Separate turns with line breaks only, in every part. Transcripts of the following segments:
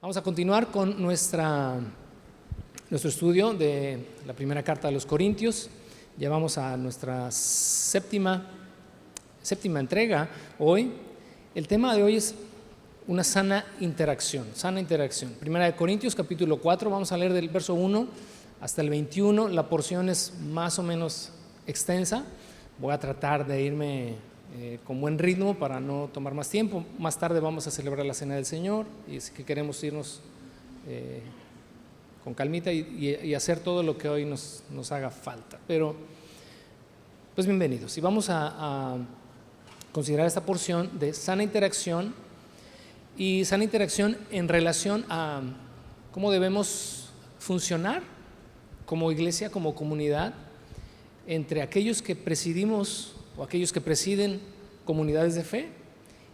Vamos a continuar con nuestro estudio de la primera carta a los Corintios. Ya vamos a nuestra séptima entrega hoy. El tema de hoy es una sana interacción. Primera de Corintios, capítulo 4, vamos a leer del verso 1 hasta el 21. La porción es más o menos extensa. Voy a tratar de irme con buen ritmo para no tomar más tiempo. Más tarde vamos a celebrar la Cena del Señor y es que queremos irnos con calmita y hacer todo lo que hoy nos haga falta. Pero, pues bienvenidos. Y vamos a considerar esta porción de sana interacción y sana interacción en relación a cómo debemos funcionar como iglesia, como comunidad, entre aquellos que presidimos o aquellos que presiden comunidades de fe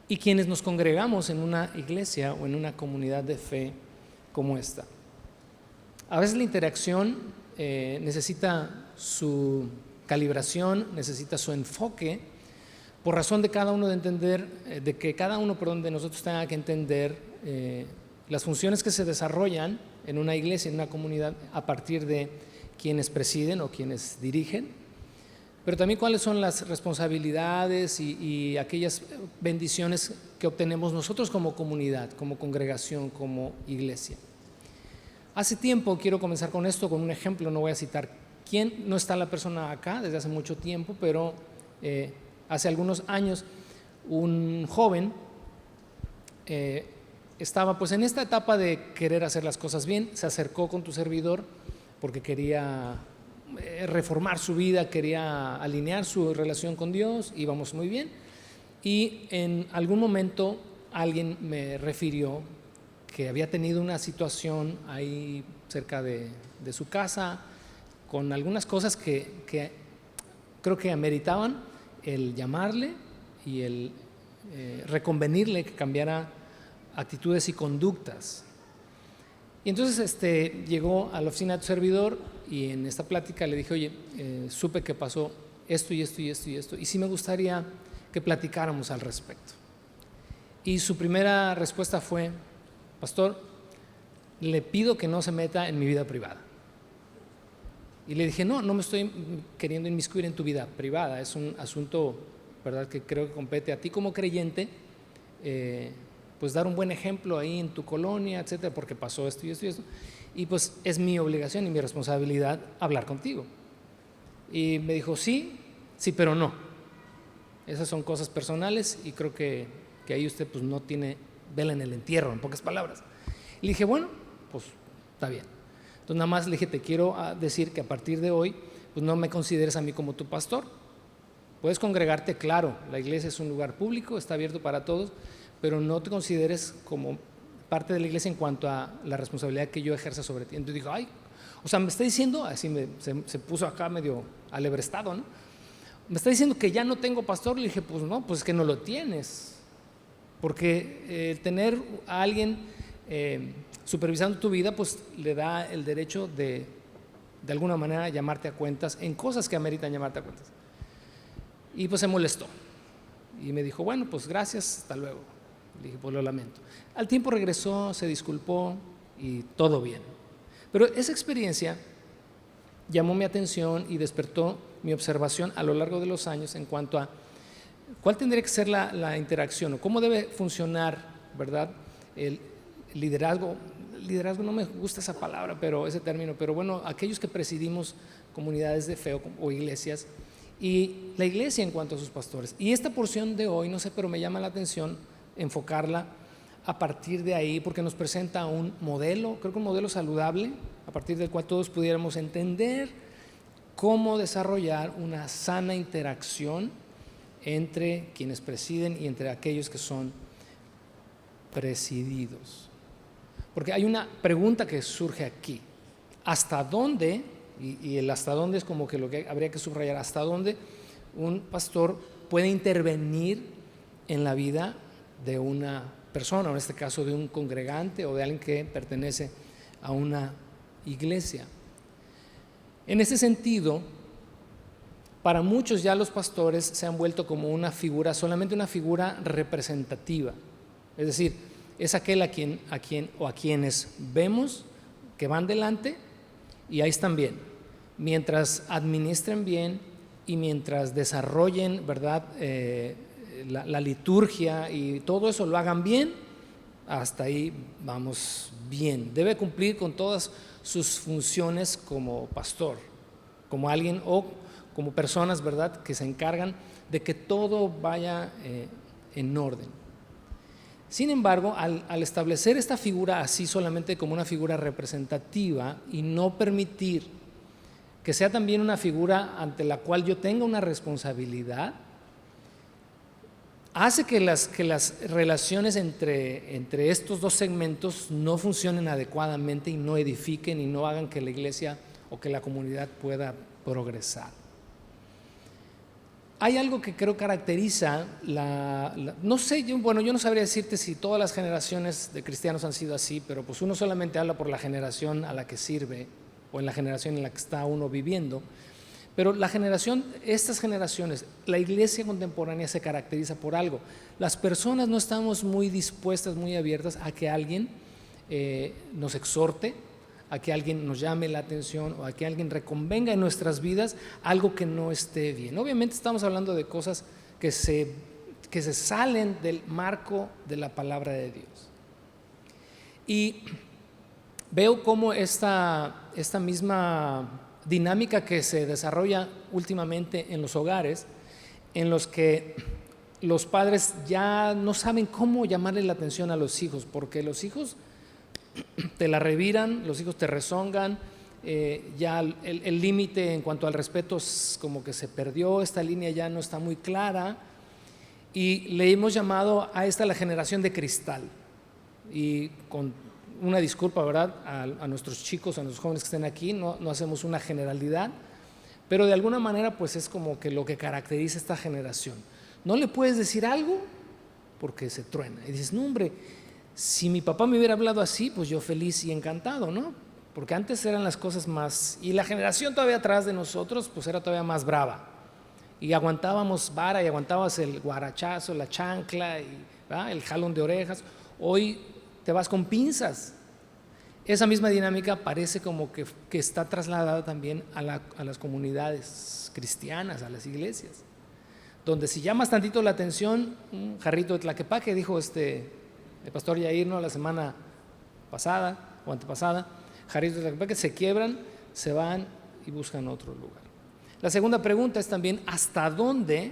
y quienes nos congregamos en una iglesia o en una comunidad de fe como esta. A veces la interacción necesita su calibración, necesita su enfoque, por razón de cada uno de entender, de nosotros tenga que entender las funciones que se desarrollan en una iglesia, en una comunidad, a partir de quienes presiden o quienes dirigen, pero también cuáles son las responsabilidades y aquellas bendiciones que obtenemos nosotros como comunidad, como congregación, como iglesia. Hace tiempo, quiero comenzar con esto, con un ejemplo. No voy a citar quién, no está la persona acá desde hace mucho tiempo, pero hace algunos años un joven estaba pues en esta etapa de querer hacer las cosas bien. Se acercó con tu servidor porque quería reformar su vida, quería alinear su relación con Dios, íbamos muy bien, y en algún momento alguien me refirió que había tenido una situación ahí cerca de su casa con algunas cosas que creo que ameritaban el llamarle y el reconvenirle que cambiara actitudes y conductas. Y entonces llegó a la oficina de tu servidor y en esta plática le dije: oye, supe que pasó esto y esto y esto y esto, y sí me gustaría que platicáramos al respecto. Y su primera respuesta fue: pastor, le pido que no se meta en mi vida privada. Y le dije: no me estoy queriendo inmiscuir en tu vida privada, es un asunto, ¿verdad?, que creo que compete a ti como creyente, pues dar un buen ejemplo ahí en tu colonia, etcétera, porque pasó esto y esto y esto, y pues es mi obligación y mi responsabilidad hablar contigo. Y me dijo: sí, pero no, esas son cosas personales y creo que ahí usted pues no tiene vela en el entierro, en pocas palabras. Y le dije: bueno, pues está bien. Entonces nada más le dije: te quiero decir que a partir de hoy pues no me consideres a mí como tu pastor. Puedes congregarte, claro, la iglesia es un lugar público, está abierto para todos, pero no te consideres como parte de la iglesia en cuanto a la responsabilidad que yo ejerza sobre ti. Entonces dijo: ay, o sea, me está diciendo, así se puso acá medio alebrestado, ¿no? Me está diciendo que ya no tengo pastor. Le dije: pues no, pues es que no lo tienes, porque tener a alguien supervisando tu vida pues le da el derecho de alguna manera llamarte a cuentas en cosas que ameritan llamarte a cuentas. Y pues se molestó y me dijo: bueno, pues gracias, hasta luego. Le dije: pues lo lamento. Al tiempo regresó, se disculpó y todo bien. Pero esa experiencia llamó mi atención y despertó mi observación a lo largo de los años en cuanto a cuál tendría que ser la interacción o cómo debe funcionar, ¿verdad?, el liderazgo. Liderazgo, no me gusta esa palabra, pero ese término, pero bueno, aquellos que presidimos comunidades de fe o iglesias, y la iglesia en cuanto a sus pastores. Y esta porción de hoy, no sé, pero me llama la atención enfocarla a partir de ahí, porque nos presenta un modelo, creo que un modelo saludable, a partir del cual todos pudiéramos entender cómo desarrollar una sana interacción entre quienes presiden y entre aquellos que son presididos. Porque hay una pregunta que surge aquí: ¿hasta dónde? Y el hasta dónde es como que lo que habría que subrayar. ¿Hasta dónde un pastor puede intervenir en la vida de una persona, o en este caso de un congregante o de alguien que pertenece a una iglesia? En ese sentido, para muchos ya los pastores se han vuelto como una figura, solamente una figura representativa. Es decir, es aquel a quien o a quienes vemos que van delante y ahí están bien. Mientras administren bien y mientras desarrollen, ¿verdad?, la liturgia y todo eso lo hagan bien, hasta ahí vamos bien. Debe cumplir con todas sus funciones como pastor, como alguien o como personas, ¿verdad?, que se encargan de que todo vaya en orden. Sin embargo, al establecer esta figura así solamente como una figura representativa y no permitir que sea también una figura ante la cual yo tenga una responsabilidad, hace que las relaciones entre estos dos segmentos no funcionen adecuadamente y no edifiquen y no hagan que la iglesia o que la comunidad pueda progresar. Hay algo que creo caracteriza no sé, yo no sabría decirte si todas las generaciones de cristianos han sido así, pero pues uno solamente habla por la generación a la que sirve o en la generación en la que está uno viviendo. Pero estas generaciones, la iglesia contemporánea se caracteriza por algo. Las personas no estamos muy dispuestas, muy abiertas a que alguien nos exhorte, a que alguien nos llame la atención o a que alguien reconvenga en nuestras vidas algo que no esté bien. Obviamente estamos hablando de cosas que se salen del marco de la palabra de Dios. Y veo cómo esta misma dinámica que se desarrolla últimamente en los hogares, en los que los padres ya no saben cómo llamarle la atención a los hijos, porque los hijos te la reviran, los hijos te rezongan, ya el límite en cuanto al respeto es como que se perdió, esta línea ya no está muy clara y le hemos llamado a esta la generación de cristal. Y con una disculpa, ¿verdad?, a nuestros chicos, a nuestros jóvenes que estén aquí, no hacemos una generalidad, pero de alguna manera pues es como que lo que caracteriza esta generación. No le puedes decir algo porque se truena y dices, no hombre, si mi papá me hubiera hablado así, pues yo feliz y encantado, ¿no? Porque antes eran las cosas más, y la generación todavía atrás de nosotros pues era todavía más brava y aguantábamos vara y aguantabas el guarachazo, la chancla y el jalón de orejas. Hoy te vas con pinzas. Esa misma dinámica parece como que está trasladada también a las comunidades cristianas, a las iglesias, donde si llamas tantito la atención, un jarrito de tlaquepaque, dijo el pastor Yair, ¿no?, la semana pasada o antepasada, jarritos de tlaquepaque, se quiebran, se van y buscan otro lugar. La segunda pregunta es también ¿hasta dónde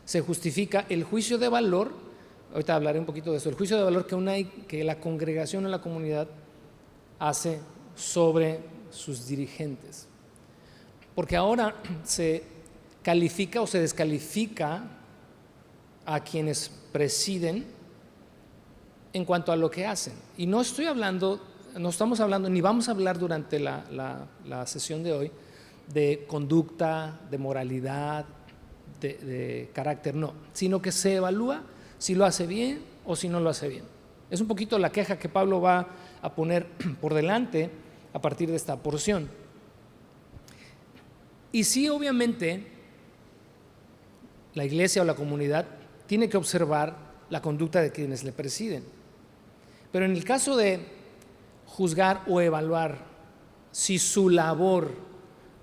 se justifica el juicio de valor? Ahorita hablaré un poquito de eso, el juicio de valor que la congregación o la comunidad hace sobre sus dirigentes. Porque ahora se califica o se descalifica a quienes presiden en cuanto a lo que hacen. Y no estamos hablando, ni vamos a hablar durante la sesión de hoy, de conducta, de moralidad, de carácter, no, sino que se evalúa si lo hace bien o si no lo hace bien. Es un poquito la queja que Pablo va a poner por delante a partir de esta porción. Y sí, obviamente, la iglesia o la comunidad tiene que observar la conducta de quienes le presiden. Pero en el caso de juzgar o evaluar si su labor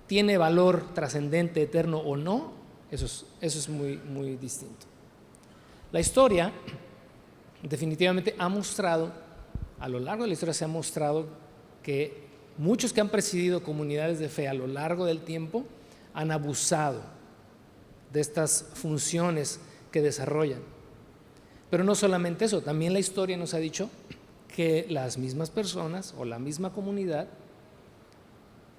tiene valor trascendente, eterno o no, eso es muy, muy distinto. La historia definitivamente ha mostrado, a lo largo de la historia se ha mostrado que muchos que han presidido comunidades de fe a lo largo del tiempo han abusado de estas funciones que desarrollan. Pero no solamente eso, también la historia nos ha dicho que las mismas personas o la misma comunidad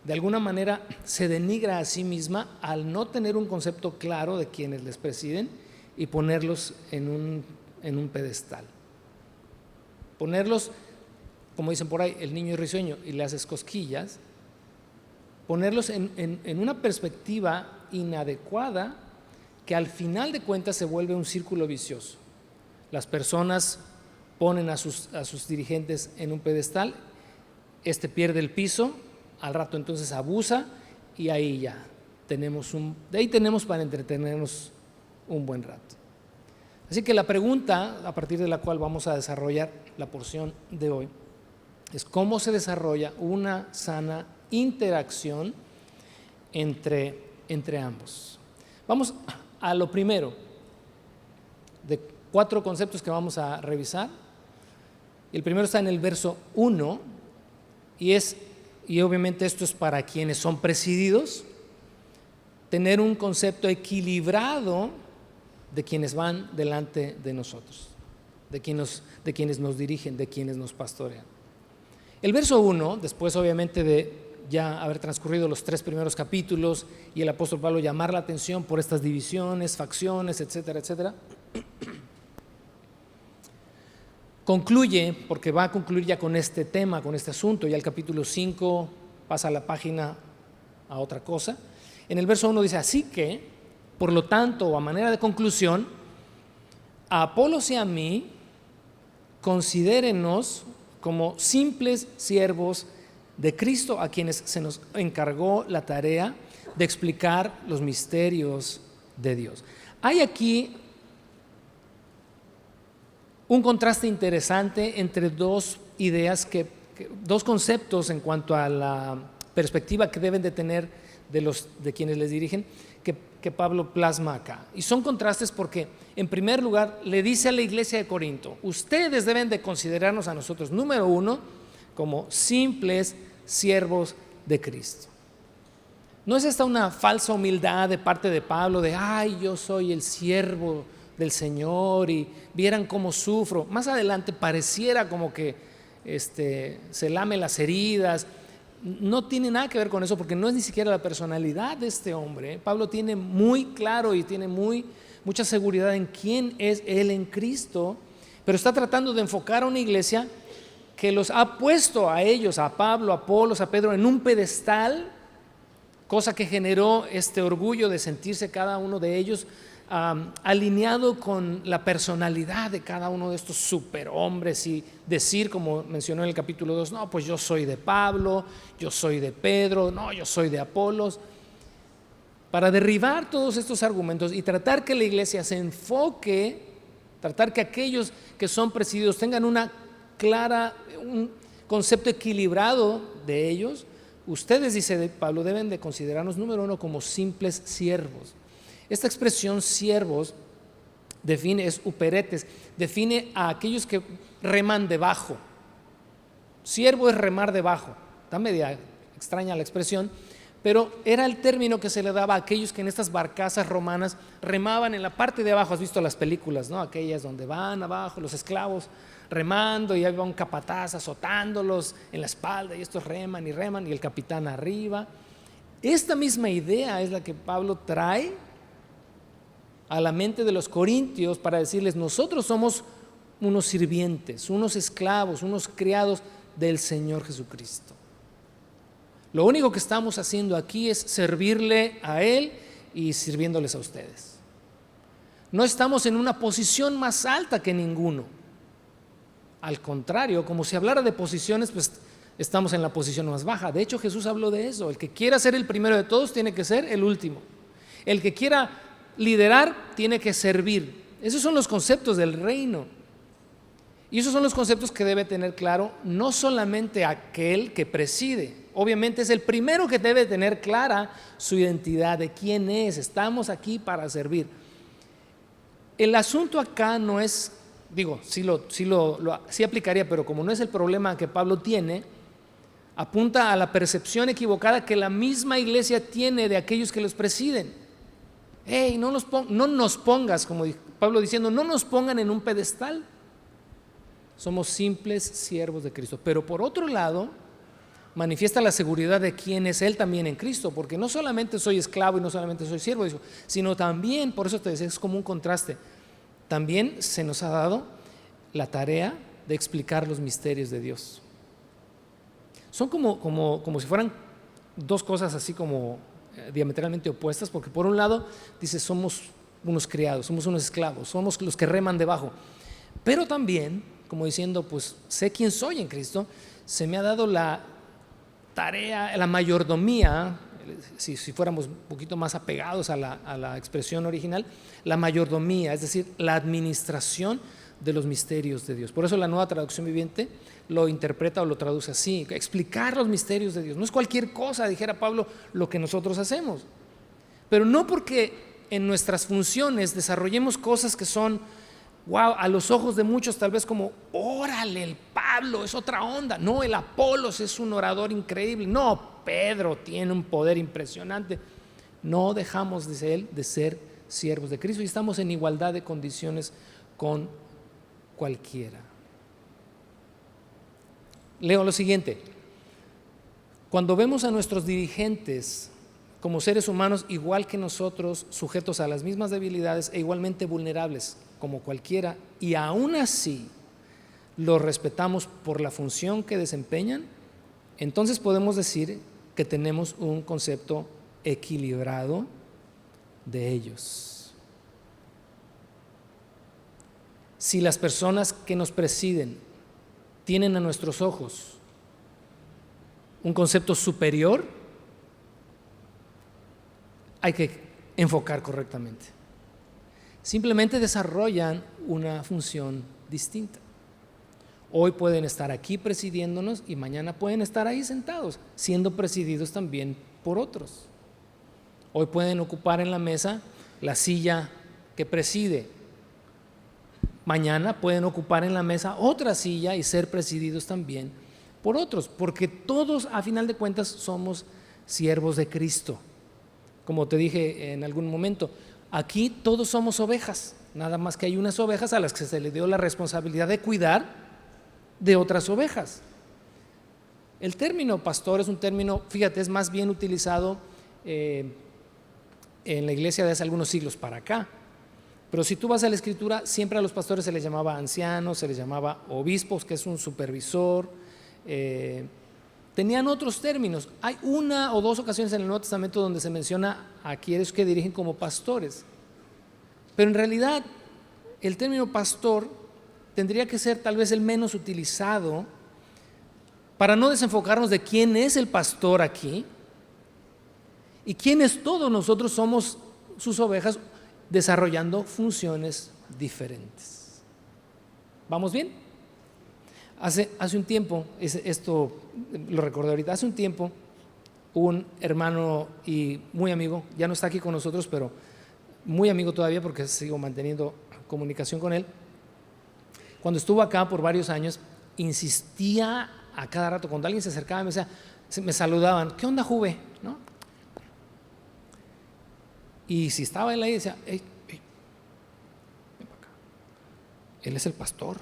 de alguna manera se denigra a sí misma al no tener un concepto claro de quienes les presiden y ponerlos en un pedestal. Ponerlos, como dicen por ahí, el niño es risueño y le haces cosquillas, ponerlos en una perspectiva inadecuada que al final de cuentas se vuelve un círculo vicioso. Las personas ponen a sus dirigentes en un pedestal, pierde el piso, al rato entonces abusa y ahí ya de ahí tenemos para entretenernos un buen rato. Así que la pregunta a partir de la cual vamos a desarrollar la porción de hoy es cómo se desarrolla una sana interacción entre ambos. Vamos a lo primero de 4 conceptos que vamos a revisar. El primero está en el verso 1 y obviamente esto es para quienes son presididos, tener un concepto equilibrado de quienes van delante de nosotros, de quienes nos dirigen, de quienes nos pastorean. El verso 1, después obviamente de ya haber transcurrido los 3 primeros capítulos y el apóstol Pablo llamar la atención por estas divisiones, facciones, etcétera, etcétera, concluye, porque va a concluir ya con este tema, con este asunto, ya el capítulo 5 pasa la página a otra cosa. En el verso 1 dice, así que, por lo tanto, a manera de conclusión, a Apolos y a mí, considérenos como simples siervos de Cristo, a quienes se nos encargó la tarea de explicar los misterios de Dios. Hay aquí un contraste interesante entre 2 ideas, dos conceptos en cuanto a la perspectiva que deben de tener de quienes les dirigen, que Pablo plasma acá. Y son contrastes porque, en primer lugar, le dice a la iglesia de Corinto, ustedes deben de considerarnos a nosotros, número 1, como simples siervos de Cristo. ¿No es esta una falsa humildad de parte de Pablo de, ay, yo soy el siervo del Señor y vieran cómo sufro? Más adelante pareciera como que se lame las heridas. No tiene nada que ver con eso, porque no es ni siquiera la personalidad de este hombre. Pablo tiene muy claro y tiene mucha seguridad en quién es él en Cristo, pero está tratando de enfocar a una iglesia que los ha puesto a ellos, a Pablo, a Apolos, a Pedro, en un pedestal, cosa que generó este orgullo de sentirse cada uno de ellos alineado con la personalidad de cada uno de estos superhombres y decir, como mencionó en el capítulo 2, no, pues yo soy de Pablo, yo soy de Pedro, no, yo soy de Apolos. Para derribar todos estos argumentos y tratar que la iglesia se enfoque, tratar que aquellos que son presididos tengan un concepto equilibrado de ellos, ustedes, dice Pablo, deben de considerarnos, número 1, como simples siervos. Esta expresión siervos es uperetes, define a aquellos que reman debajo. Siervo es remar debajo. Está media extraña la expresión, pero era el término que se le daba a aquellos que en estas barcazas romanas remaban en la parte de abajo. Has visto las películas, ¿no? Aquellas donde van abajo los esclavos remando y ahí va un capataz azotándolos en la espalda y estos reman y reman y el capitán arriba. Esta misma idea es la que Pablo trae a la mente de los corintios para decirles, nosotros somos unos sirvientes, unos esclavos, unos criados del Señor Jesucristo. Lo único que estamos haciendo aquí es servirle a Él y sirviéndoles a ustedes. No estamos en una posición más alta que ninguno. Al contrario, como si hablara de posiciones, pues estamos en la posición más baja. De hecho, Jesús habló de eso. El que quiera ser el primero de todos tiene que ser el último. El que quiera liderar tiene que servir. Esos son los conceptos del reino. Y esos son los conceptos que debe tener claro no solamente aquel que preside. Obviamente es el primero que debe tener clara su identidad de quién es. Estamos aquí para servir. El asunto acá no es, sí aplicaría, pero como no es el problema que Pablo tiene, apunta a la percepción equivocada que la misma iglesia tiene de aquellos que los presiden. Hey, no nos pongas, como Pablo diciendo, no nos pongan en un pedestal. Somos simples siervos de Cristo. Pero por otro lado, manifiesta la seguridad de quién es Él también en Cristo, porque no solamente soy esclavo y no solamente soy siervo, sino también, por eso te decía, es como un contraste, también se nos ha dado la tarea de explicar los misterios de Dios. Son como si fueran 2 cosas así como diametralmente opuestas, porque por un lado dice somos unos criados, somos unos esclavos, somos los que reman debajo, pero también como diciendo pues sé quién soy en Cristo, se me ha dado la tarea, la mayordomía, si fuéramos un poquito más apegados a la expresión original, la mayordomía, es decir, la administración de los misterios de Dios. Por eso la Nueva Traducción Viviente lo interpreta o lo traduce así: explicar los misterios de Dios. No es cualquier cosa, dijera Pablo, lo que nosotros hacemos, pero no porque en nuestras funciones desarrollemos cosas que son, wow, a los ojos de muchos tal vez como, órale, el Pablo es otra onda. No, el Apolos es un orador increíble. No, Pedro tiene un poder impresionante. No dejamos, dice él, de ser siervos de Cristo y estamos en igualdad de condiciones con cualquiera. Leo lo siguiente: cuando vemos a nuestros dirigentes como seres humanos igual que nosotros, sujetos a las mismas debilidades e igualmente vulnerables como cualquiera, y aún así los respetamos por la función que desempeñan, entonces podemos decir que tenemos un concepto equilibrado de ellos. Si las personas que nos presiden tienen a nuestros ojos un concepto superior, hay que enfocar correctamente. Simplemente desarrollan una función distinta. Hoy pueden estar aquí presidiéndonos y mañana pueden estar ahí sentados, siendo presididos también por otros. Hoy pueden ocupar en la mesa la silla que preside. Mañana pueden ocupar en la mesa otra silla y ser presididos también por otros, porque todos, a final de cuentas, somos siervos de Cristo. Como te dije en algún momento, aquí todos somos ovejas, nada más que hay unas ovejas a las que se le dio la responsabilidad de cuidar de otras ovejas. El término pastor es un término, fíjate, es más bien utilizado en la iglesia de hace algunos siglos para acá. Pero si tú vas a la Escritura, siempre a los pastores se les llamaba ancianos, se les llamaba obispos, que es un supervisor. Tenían otros términos. Hay una o dos ocasiones en el Nuevo Testamento donde se menciona a aquellos que dirigen como pastores. Pero en realidad el término pastor tendría que ser tal vez el menos utilizado, para no desenfocarnos de quién es el pastor aquí y quiénes todos nosotros somos sus ovejas desarrollando funciones diferentes. ¿Vamos bien? Hace un tiempo, esto lo recordé ahorita, hace un tiempo un hermano y muy amigo, ya no está aquí con nosotros, pero muy amigo todavía porque sigo manteniendo comunicación con él, cuando estuvo acá por varios años, insistía a cada rato, cuando alguien se acercaba me saludaban, ¿qué onda, Juve? ¿No? Y si estaba él ahí, decía, ven para acá, él es el pastor,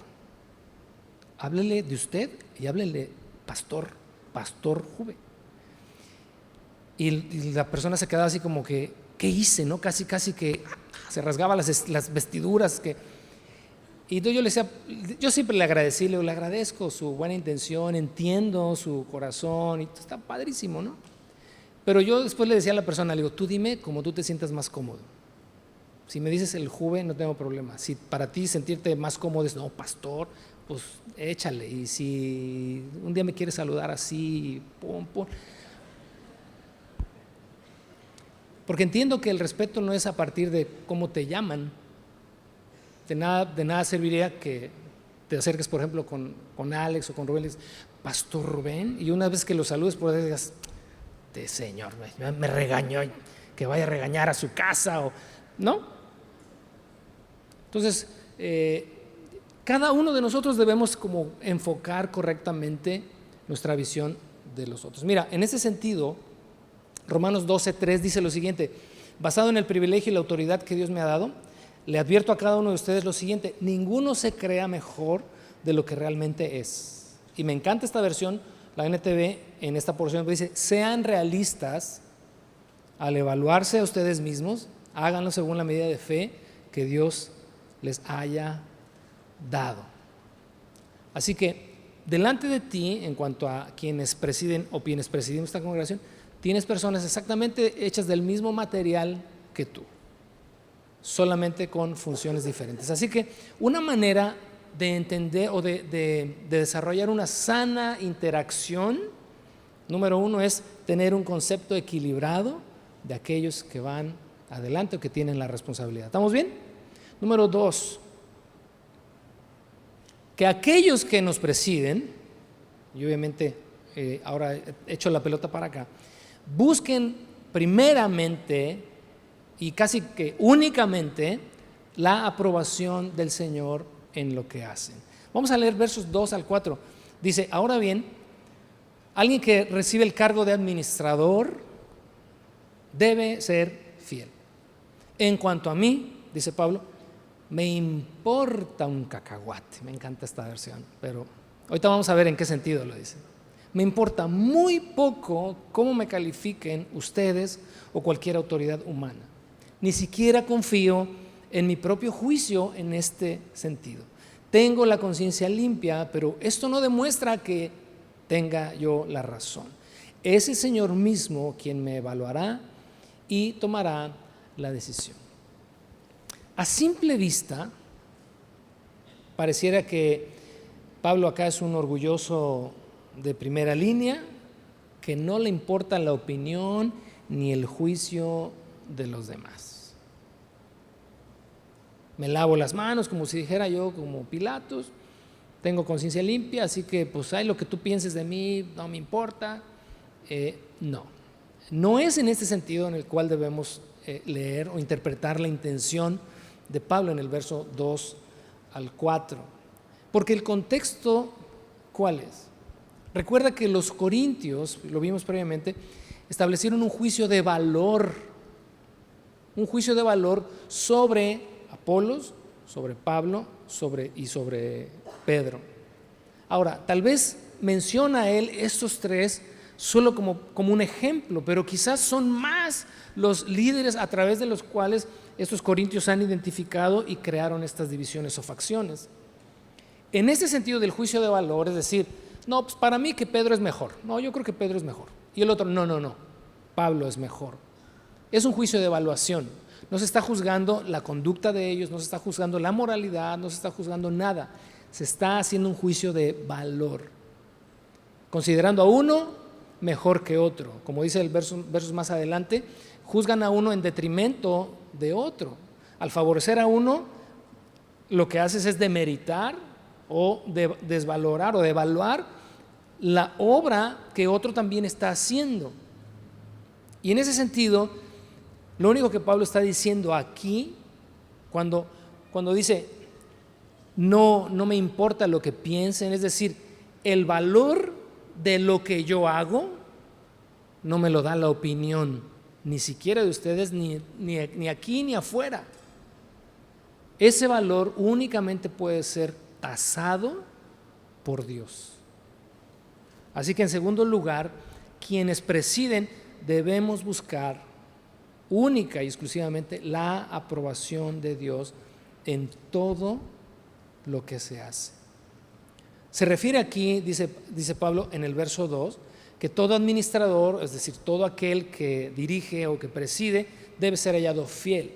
háblele de usted y háblele pastor Juve. Y la persona se quedaba así como que, ¿qué hice? ¿No? Casi que se rasgaba las vestiduras. Y entonces yo le decía, yo siempre le agradecí, le agradezco su buena intención, entiendo su corazón, y está padrísimo, ¿no? Pero yo después le decía a la persona, le digo, tú dime como tú te sientas más cómodo. Si me dices el Juve, no tengo problema. Si para ti sentirte más cómodo es, no, pastor, pues échale. Y si un día me quieres saludar así, pum. Porque entiendo que el respeto no es a partir de cómo te llaman. De nada serviría que te acerques, por ejemplo, con Alex o con Rubén, y dices, Pastor Rubén, y una vez que lo saludes, por ahí digas, Señor, me regañó, que vaya a regañar a su casa, ¿no? Entonces, cada uno de nosotros debemos como enfocar correctamente nuestra visión de los otros. Mira, en ese sentido, Romanos 12:3 dice lo siguiente: basado en el privilegio y la autoridad que Dios me ha dado, le advierto a cada uno de ustedes lo siguiente: ninguno se crea mejor de lo que realmente es. Y me encanta esta versión, la NTV, en esta porción dice: sean realistas al evaluarse a ustedes mismos, háganlo según la medida de fe que Dios les haya dado. Así que delante de ti, en cuanto a quienes presiden o quienes presidimos esta congregación, tienes personas exactamente hechas del mismo material que tú, solamente con funciones diferentes. Así que una manera de entender o de desarrollar una sana interacción Número uno es tener un concepto equilibrado de aquellos que van adelante o que tienen la responsabilidad. ¿Estamos bien? Número dos, que aquellos que nos presiden, y obviamente ahora echo la pelota para acá, busquen primeramente y casi que únicamente la aprobación del Señor en lo que hacen. Vamos a leer versos 2 al 4. Dice, ahora bien, alguien que recibe el cargo de administrador debe ser fiel. En cuanto a mí, dice Pablo, me importa un cacahuate. Me encanta esta versión, pero ahorita vamos a ver en qué sentido lo dice. Me importa muy poco cómo me califiquen ustedes o cualquier autoridad humana. Ni siquiera confío en mi propio juicio en este sentido. Tengo la conciencia limpia, pero esto no demuestra que tenga yo la razón. Es el Señor mismo quien me evaluará y tomará la decisión. A simple vista, pareciera que Pablo acá es un orgulloso de primera línea, que no le importa la opinión ni el juicio de los demás. Me lavo las manos, como si dijera yo, como Pilatos, tengo conciencia limpia, así que pues hay lo que tú pienses de mí, no me importa. No es en este sentido en el cual debemos leer o interpretar la intención de Pablo en el verso 2 al 4, porque el contexto, ¿cuál es? Recuerda que los corintios, lo vimos previamente, establecieron un juicio de valor sobre Apolos, sobre Pablo y sobre Pedro. Ahora, tal vez menciona él estos tres solo como un ejemplo, pero quizás son más los líderes a través de los cuales estos corintios han identificado y crearon estas divisiones o facciones. En este sentido del juicio de valor, es decir, no, pues para mí que Pedro es mejor. No, yo creo que Pedro es mejor. Y el otro, no, Pablo es mejor. Es un juicio de evaluación. No se está juzgando la conducta de ellos, no se está juzgando la moralidad, no se está juzgando nada. Se está haciendo un juicio de valor, considerando a uno mejor que otro. Como dice el versos más adelante, juzgan a uno en detrimento de otro. Al favorecer a uno, lo que haces es demeritar o de desvalorar o devaluar la obra que otro también está haciendo. Y en ese sentido, lo único que Pablo está diciendo aquí, cuando dice, no me importa lo que piensen, es decir, el valor de lo que yo hago no me lo da la opinión, ni siquiera de ustedes, ni aquí ni afuera. Ese valor únicamente puede ser tasado por Dios. Así que en segundo lugar, quienes presiden debemos buscar única y exclusivamente la aprobación de Dios en todo lo que se hace. Se refiere aquí, dice Pablo en el verso 2, que todo administrador, es decir, todo aquel que dirige o que preside, debe ser hallado fiel.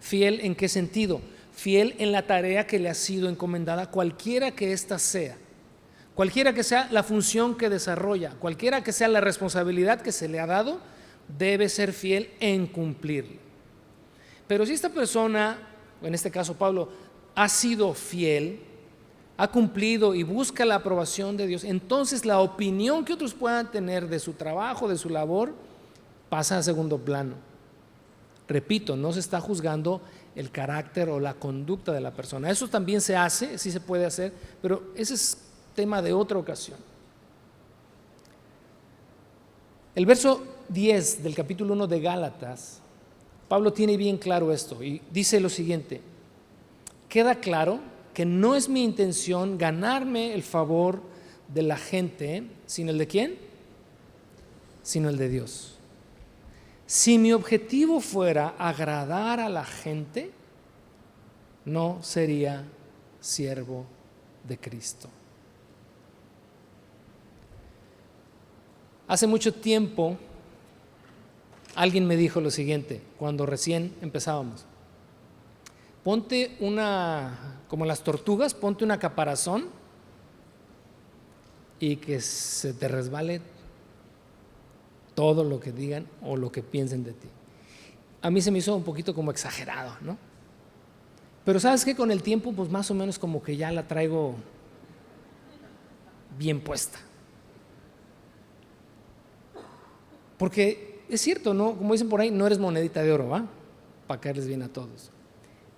¿Fiel en qué sentido? Fiel en la tarea que le ha sido encomendada, cualquiera que ésta sea. Cualquiera que sea la función que desarrolla, cualquiera que sea la responsabilidad que se le ha dado, debe ser fiel en cumplirla. Pero si esta persona, en este caso Pablo, ha sido fiel, ha cumplido y busca la aprobación de Dios, entonces la opinión que otros puedan tener de su trabajo, de su labor, pasa a segundo plano. Repito, no se está juzgando el carácter o la conducta de la persona. Eso también se hace, sí se puede hacer, pero ese es tema de otra ocasión. El verso 10 del capítulo 1 de Gálatas, Pablo tiene bien claro esto y dice lo siguiente: queda claro que no es mi intención ganarme el favor de la gente, sino el de ¿quién? Sino el de Dios. Si mi objetivo fuera agradar a la gente, no sería siervo de Cristo. Hace mucho tiempo alguien me dijo lo siguiente, cuando recién empezábamos: ponte como las tortugas, ponte una caparazón y que se te resbale todo lo que digan o lo que piensen de ti. A mí se me hizo un poquito como exagerado, ¿no? Pero ¿sabes qué? Con el tiempo, pues más o menos como que ya la traigo bien puesta. Porque es cierto, ¿no? Como dicen por ahí, no eres monedita de oro, ¿va? Para caerles bien a todos.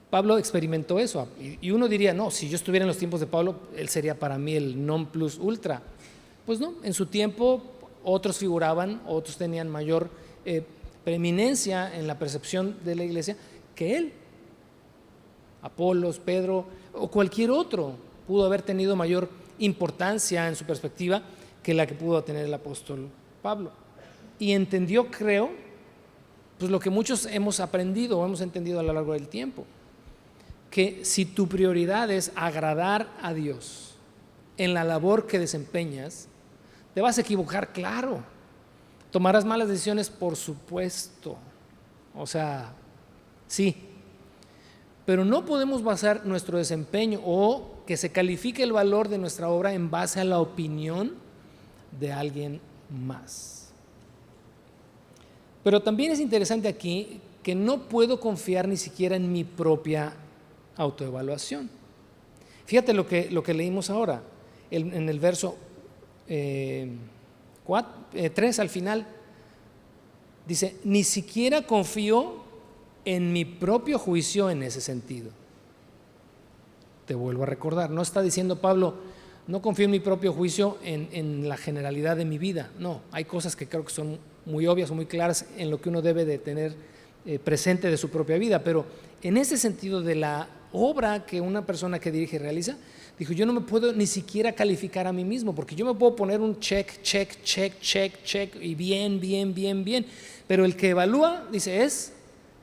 Pablo experimentó eso y uno diría, no, si yo estuviera en los tiempos de Pablo, él sería para mí el non plus ultra. Pues no, en su tiempo otros figuraban, otros tenían mayor preeminencia en la percepción de la iglesia que él. Apolos, Pedro o cualquier otro pudo haber tenido mayor importancia en su perspectiva que la que pudo tener el apóstol Pablo. Y entendió, creo, pues lo que muchos hemos aprendido o hemos entendido a lo largo del tiempo, que si tu prioridad es agradar a Dios en la labor que desempeñas, te vas a equivocar, claro. Tomarás malas decisiones, por supuesto. O sea, sí. Pero no podemos basar nuestro desempeño o que se califique el valor de nuestra obra en base a la opinión de alguien más. Pero también es interesante aquí que no puedo confiar ni siquiera en mi propia autoevaluación. Fíjate lo que leímos ahora, en el verso 3 al final, dice, ni siquiera confío en mi propio juicio en ese sentido. Te vuelvo a recordar, no está diciendo Pablo, no confío en mi propio juicio en la generalidad de mi vida. No, hay cosas que creo que son muy obvias o muy claras en lo que uno debe de tener presente de su propia vida, pero en ese sentido de la obra que una persona que dirige realiza, dijo, yo no me puedo ni siquiera calificar a mí mismo, porque yo me puedo poner un check, y bien, pero el que evalúa, dice, es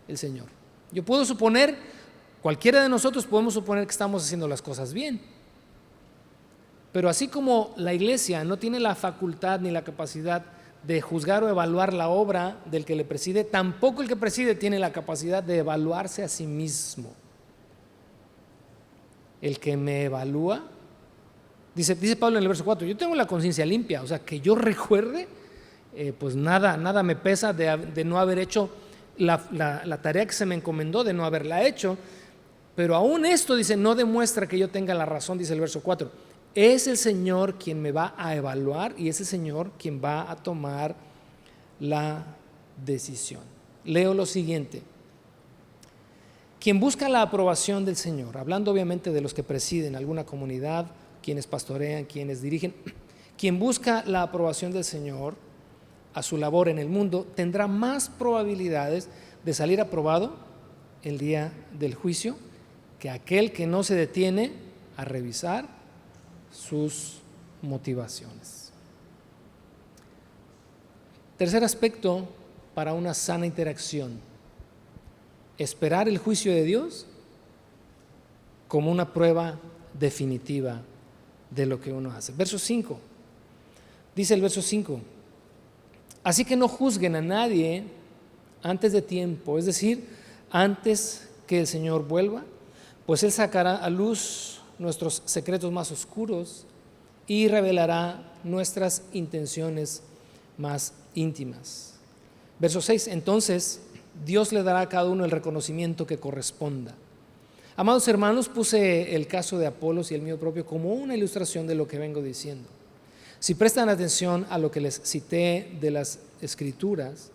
el Señor. Yo puedo suponer, cualquiera de nosotros podemos suponer que estamos haciendo las cosas bien, pero así como la iglesia no tiene la facultad ni la capacidad de juzgar o evaluar la obra del que le preside, tampoco el que preside tiene la capacidad de evaluarse a sí mismo. El que me evalúa, dice Pablo en el verso 4, yo tengo la conciencia limpia, o sea, que yo recuerde, pues nada me pesa de no haber hecho la tarea que se me encomendó, de no haberla hecho, pero aún esto, dice, no demuestra que yo tenga la razón, dice el verso 4, es el Señor quien me va a evaluar y es el Señor quien va a tomar la decisión. Leo lo siguiente. Quien busca la aprobación del Señor, hablando obviamente de los que presiden alguna comunidad, quienes pastorean, quienes dirigen, quien busca la aprobación del Señor a su labor en el mundo, tendrá más probabilidades de salir aprobado el día del juicio que aquel que no se detiene a revisar sus motivaciones. Tercer aspecto para una sana interacción: esperar el juicio de Dios como una prueba definitiva de lo que uno hace. Verso 5, dice el verso 5, así que no juzguen a nadie antes de tiempo, es decir, antes que el Señor vuelva, pues Él sacará a luz nuestros secretos más oscuros y revelará nuestras intenciones más íntimas. Verso 6, entonces Dios le dará a cada uno el reconocimiento que corresponda. Amados hermanos, puse el caso de Apolos y el mío propio como una ilustración de lo que vengo diciendo. Si prestan atención a lo que les cité de las Escrituras,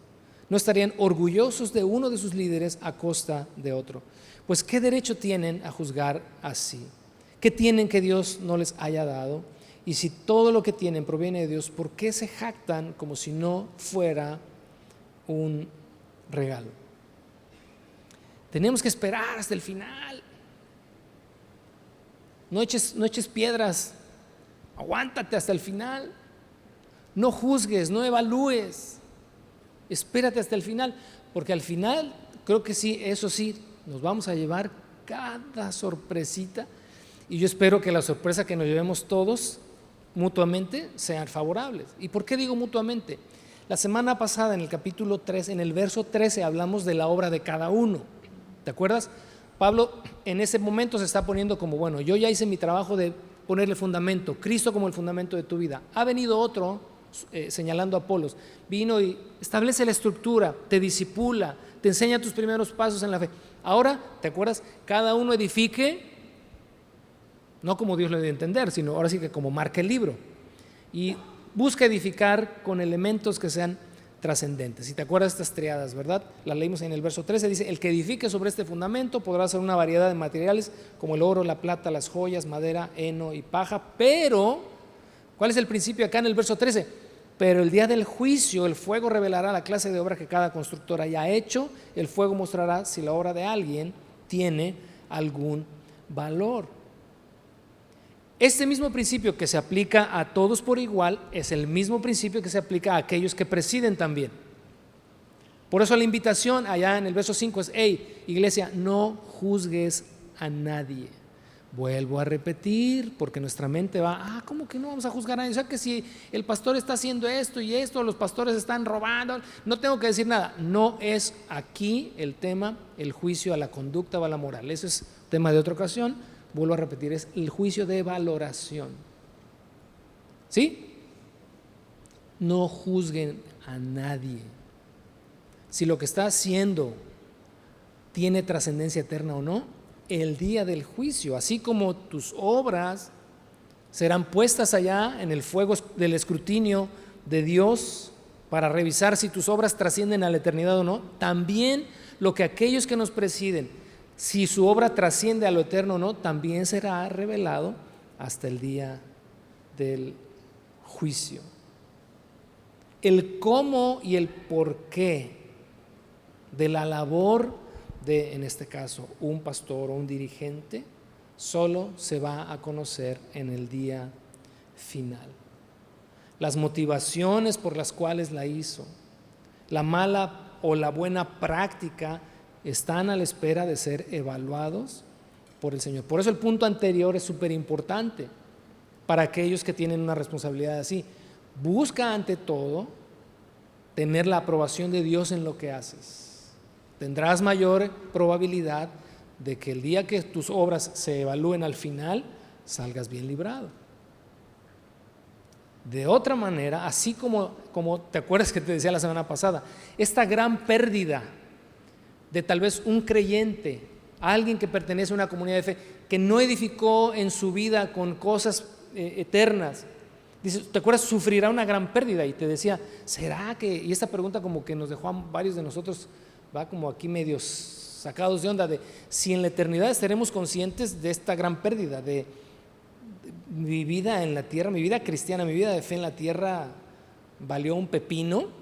no estarían orgullosos de uno de sus líderes a costa de otro. Pues ¿qué derecho tienen a juzgar así? ¿Qué tienen que Dios no les haya dado? Y si todo lo que tienen proviene de Dios, ¿por qué se jactan como si no fuera un regalo? Tenemos que esperar hasta el final. No eches piedras, aguántate hasta el final. No juzgues, no evalúes, espérate hasta el final, porque al final, creo que sí, eso sí, nos vamos a llevar cada sorpresita. Y yo espero que la sorpresa que nos llevemos todos mutuamente sean favorables. ¿Y por qué digo mutuamente? La semana pasada en el capítulo 3, en el verso 13, hablamos de la obra de cada uno. ¿Te acuerdas? Pablo en ese momento se está poniendo como, bueno, yo ya hice mi trabajo de ponerle fundamento, Cristo como el fundamento de tu vida. Ha venido otro señalando a Apolos, vino y establece la estructura, te discipula, te enseña tus primeros pasos en la fe. Ahora, ¿te acuerdas? Cada uno edifique, no como Dios lo debe entender, sino ahora sí que como marca el libro. Y busca edificar con elementos que sean trascendentes. Si te acuerdas de estas triadas, ¿verdad? Las leímos en el verso 13, dice: el que edifique sobre este fundamento podrá hacer una variedad de materiales como el oro, la plata, las joyas, madera, heno y paja, pero, ¿cuál es el principio acá en el verso 13? Pero el día del juicio el fuego revelará la clase de obra que cada constructor haya hecho, el fuego mostrará si la obra de alguien tiene algún valor. Este mismo principio que se aplica a todos por igual es el mismo principio que se aplica a aquellos que presiden también. Por eso la invitación allá en el verso 5 es: hey, iglesia, no juzgues a nadie. Vuelvo a repetir, porque nuestra mente va: ¿cómo que no vamos a juzgar a nadie? O sea que si el pastor está haciendo esto y esto, los pastores están robando, no tengo que decir nada. No es aquí el tema, el juicio a la conducta o a la moral. Eso es tema de otra ocasión. Vuelvo a repetir, es el juicio de valoración. ¿Sí? No juzguen a nadie. Si lo que está haciendo tiene trascendencia eterna o no, el día del juicio, así como tus obras serán puestas allá en el fuego del escrutinio de Dios para revisar si tus obras trascienden a la eternidad o no, también lo que aquellos que nos presiden, si su obra trasciende a lo eterno o no, también será revelado hasta el día del juicio. El cómo y el por qué de la labor de, en este caso, un pastor o un dirigente, solo se va a conocer en el día final. Las motivaciones por las cuales la hizo, la mala o la buena práctica, están a la espera de ser evaluados por el Señor. Por eso el punto anterior es súper importante para aquellos que tienen una responsabilidad así. Busca ante todo tener la aprobación de Dios en lo que haces. Tendrás mayor probabilidad de que el día que tus obras se evalúen al final, salgas bien librado. De otra manera, así como te acuerdas que te decía la semana pasada, esta gran pérdida de tal vez un creyente, alguien que pertenece a una comunidad de fe, que no edificó en su vida con cosas eternas, dice, ¿te acuerdas? Sufrirá una gran pérdida. Y te decía, ¿será que? Y esta pregunta como que nos dejó a varios de nosotros, va como aquí medios sacados de onda, de si en la eternidad estaremos conscientes de esta gran pérdida, de mi vida en la tierra, mi vida cristiana, mi vida de fe en la tierra valió un pepino.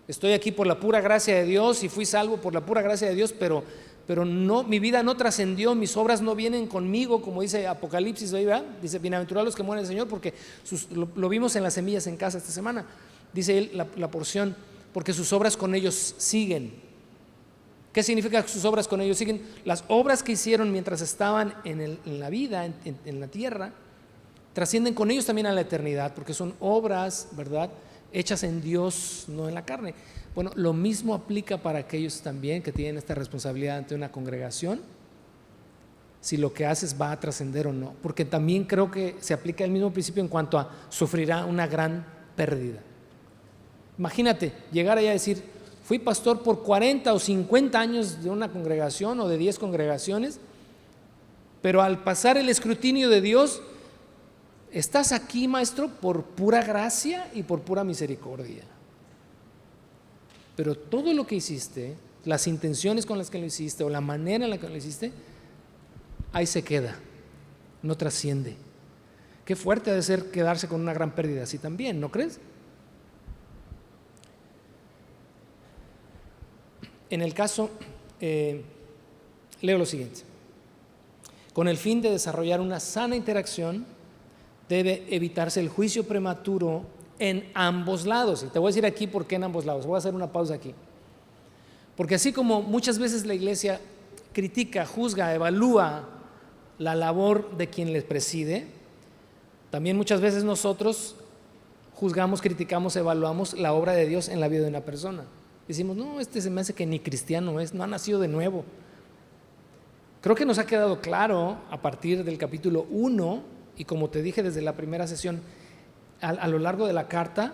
Estoy aquí por la pura gracia de Dios y fui salvo por la pura gracia de Dios, pero no, mi vida no trascendió, mis obras no vienen conmigo, como dice Apocalipsis, ¿verdad? Dice, bienaventurados los que mueren el Señor, porque lo vimos en las semillas en casa esta semana, dice él la porción, porque sus obras con ellos siguen. ¿Qué significa que sus obras con ellos siguen? Las obras que hicieron mientras estaban en la vida, en la tierra, trascienden con ellos también a la eternidad, porque son obras, ¿verdad?, hechas en Dios, no en la carne. Bueno, lo mismo aplica para aquellos también que tienen esta responsabilidad ante una congregación, si lo que haces va a trascender o no, porque también creo que se aplica el mismo principio en cuanto a sufrirá una gran pérdida. Imagínate llegar allá a decir, fui pastor por 40 o 50 años de una congregación o de 10 congregaciones, pero al pasar el escrutinio de Dios, estás aquí, maestro, por pura gracia y por pura misericordia. Pero todo lo que hiciste, las intenciones con las que lo hiciste o la manera en la que lo hiciste, ahí se queda, no trasciende. Qué fuerte ha de ser quedarse con una gran pérdida así también, ¿no crees? En el caso, leo lo siguiente: con el fin de desarrollar una sana interacción, debe evitarse el juicio prematuro en ambos lados. Y te voy a decir aquí por qué en ambos lados. Voy a hacer una pausa aquí. Porque así como muchas veces la iglesia critica, juzga, evalúa la labor de quien les preside, también muchas veces nosotros juzgamos, criticamos, evaluamos la obra de Dios en la vida de una persona. Decimos, no, se me hace que ni cristiano es, no ha nacido de nuevo. Creo que nos ha quedado claro a partir del capítulo 1, y como te dije desde la primera sesión, a lo largo de la carta,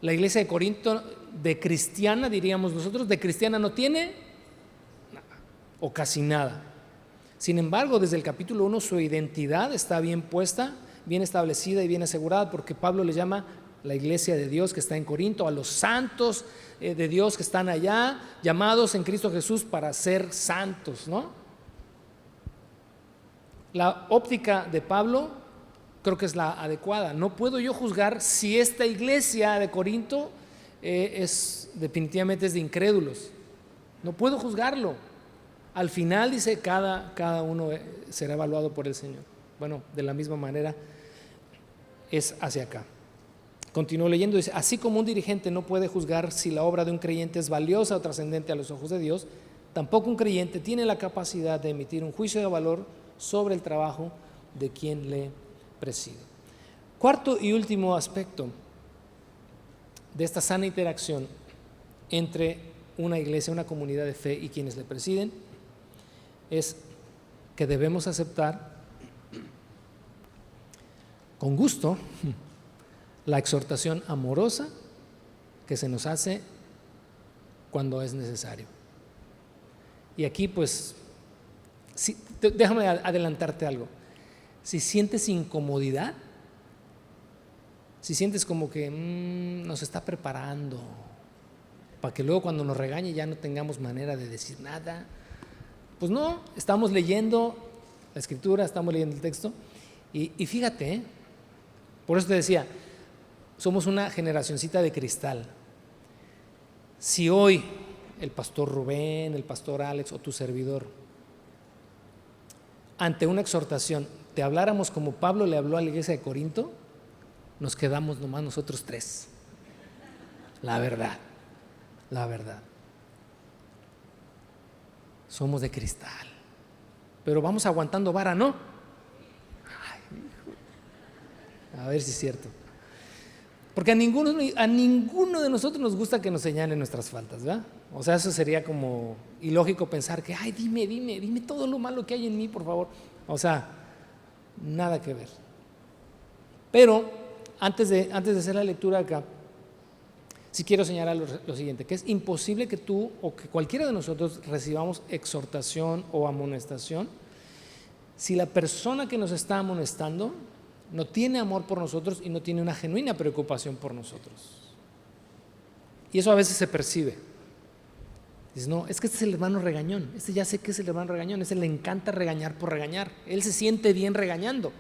La iglesia de Corinto, de cristiana, diríamos nosotros, de cristiana no tiene nada, o casi nada. Sin embargo, desde el capítulo 1 su identidad está bien puesta, bien establecida y bien asegurada, porque Pablo le llama la iglesia de Dios que está en Corinto, a los santos de Dios que están allá, llamados en Cristo Jesús para ser santos, ¿no? La óptica de Pablo creo que es la adecuada. No puedo yo juzgar si esta iglesia de Corinto definitivamente es de incrédulos. No puedo juzgarlo. Al final dice cada uno será evaluado por el Señor. Bueno, de la misma manera es hacia acá. Continúo leyendo, dice: así como un dirigente no puede juzgar si la obra de un creyente es valiosa o trascendente a los ojos de Dios, tampoco un creyente tiene la capacidad de emitir un juicio de valor sobre el trabajo de quien le preside. Cuarto y último aspecto de esta sana interacción entre una iglesia, una comunidad de fe y quienes le presiden, es que debemos aceptar con gusto la exhortación amorosa que se nos hace cuando es necesario. Y aquí pues, déjame adelantarte algo. Si sientes incomodidad, si sientes como que nos está preparando para que luego cuando nos regañe ya no tengamos manera de decir nada, pues no, estamos leyendo la escritura, estamos leyendo el texto y fíjate, por eso te decía, somos una generacioncita de cristal. Si hoy el pastor Rubén, el pastor Alex o tu servidor, ante una exhortación, te habláramos como Pablo le habló a la iglesia de Corinto, nos quedamos nomás nosotros tres. La verdad. Somos de cristal, pero vamos aguantando vara, ¿no? Ay, a ver si es cierto. Porque a ninguno de nosotros nos gusta que nos señalen nuestras faltas, ¿verdad? O sea, eso sería como ilógico pensar que, ay, dime todo lo malo que hay en mí, por favor. O sea, nada que ver. Pero antes de hacer la lectura acá, sí quiero señalar lo siguiente, que es imposible que tú o que cualquiera de nosotros recibamos exhortación o amonestación si la persona que nos está amonestando no tiene amor por nosotros y no tiene una genuina preocupación por nosotros. Y eso a veces se percibe. Dices, no, es que este es el hermano regañón, ya sé que es el hermano regañón, le encanta regañar por regañar, él se siente bien regañando.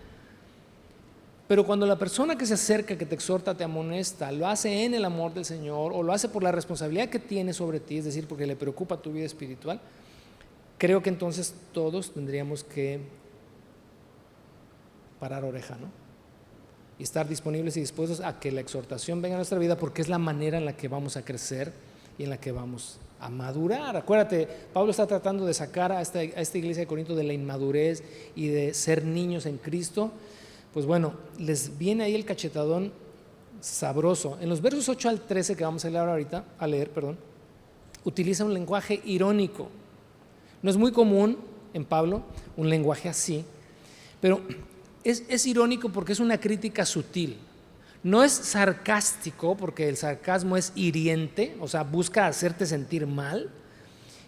Pero cuando la persona que se acerca, que te exhorta, te amonesta, lo hace en el amor del Señor o lo hace por la responsabilidad que tiene sobre ti, es decir, porque le preocupa tu vida espiritual, creo que entonces todos tendríamos que parar oreja, ¿no? Y estar disponibles y dispuestos a que la exhortación venga a nuestra vida, porque es la manera en la que vamos a crecer y en la que vamos a madurar. Acuérdate, Pablo está tratando de sacar a esta iglesia de Corinto de la inmadurez y de ser niños en Cristo. Pues bueno, les viene ahí el cachetadón sabroso. En los versos 8 al 13 que vamos a leer, utiliza un lenguaje irónico. No es muy común en Pablo un lenguaje así, pero es irónico porque es una crítica sutil. No es sarcástico, porque el sarcasmo es hiriente, o sea, busca hacerte sentir mal.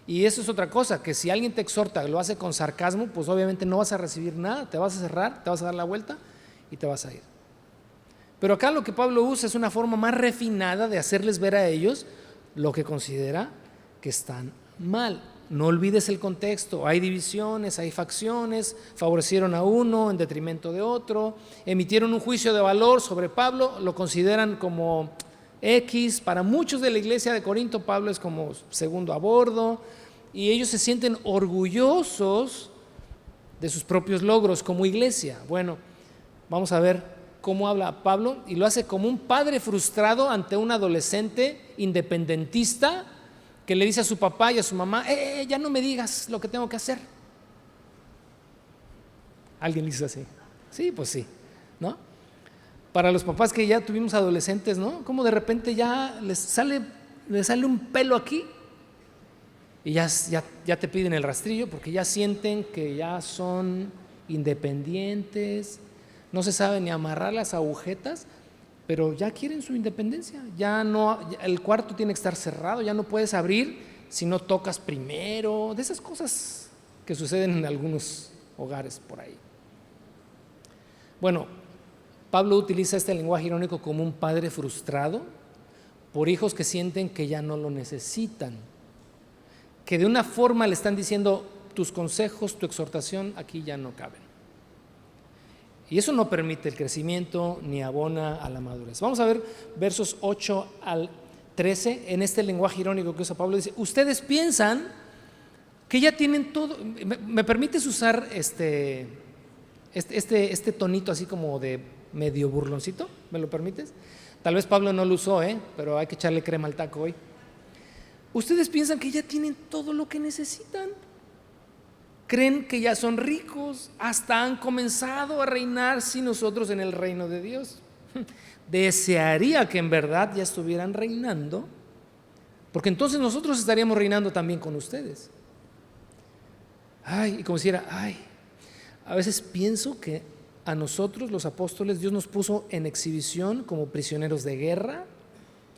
Y eso es otra cosa, que si alguien te exhorta, lo hace con sarcasmo, pues obviamente no vas a recibir nada, te vas a cerrar, te vas a dar la vuelta y te vas a ir. Pero acá lo que Pablo usa es una forma más refinada de hacerles ver a ellos lo que considera que están mal. No olvides el contexto, hay divisiones, hay facciones, favorecieron a uno en detrimento de otro, emitieron un juicio de valor sobre Pablo, lo consideran como X. Para muchos de la iglesia de Corinto, Pablo es como segundo a bordo y ellos se sienten orgullosos de sus propios logros como iglesia. Bueno, vamos a ver cómo habla Pablo, y lo hace como un padre frustrado ante un adolescente independentista que le dice a su papá y a su mamá, ya no me digas lo que tengo que hacer. ¿Alguien le dice así? Sí, pues sí, ¿no? Para los papás que ya tuvimos adolescentes, ¿no? Como de repente ya les sale un pelo aquí y ya te piden el rastrillo porque ya sienten que ya son independientes, no se saben ni amarrar las agujetas pero ya quieren su independencia, ya no, el cuarto tiene que estar cerrado, ya no puedes abrir si no tocas primero, de esas cosas que suceden en algunos hogares por ahí. Bueno, Pablo utiliza este lenguaje irónico como un padre frustrado por hijos que sienten que ya no lo necesitan, que de una forma le están diciendo: tus consejos, tu exhortación aquí ya no caben. Y eso no permite el crecimiento ni abona a la madurez. Vamos a ver versos 8 al 13 en este lenguaje irónico que usa Pablo. Dice: ustedes piensan que ya tienen todo. ¿Me permites usar este tonito así como de medio burloncito? ¿Me lo permites? Tal vez Pablo no lo usó, pero hay que echarle crema al taco hoy. Ustedes piensan que ya tienen todo lo que necesitan. Creen que ya son ricos, hasta han comenzado a reinar sin nosotros en el reino de Dios. Desearía que en verdad ya estuvieran reinando, porque entonces nosotros estaríamos reinando también con ustedes. Y como si era, a veces pienso que a nosotros los apóstoles Dios nos puso en exhibición como prisioneros de guerra,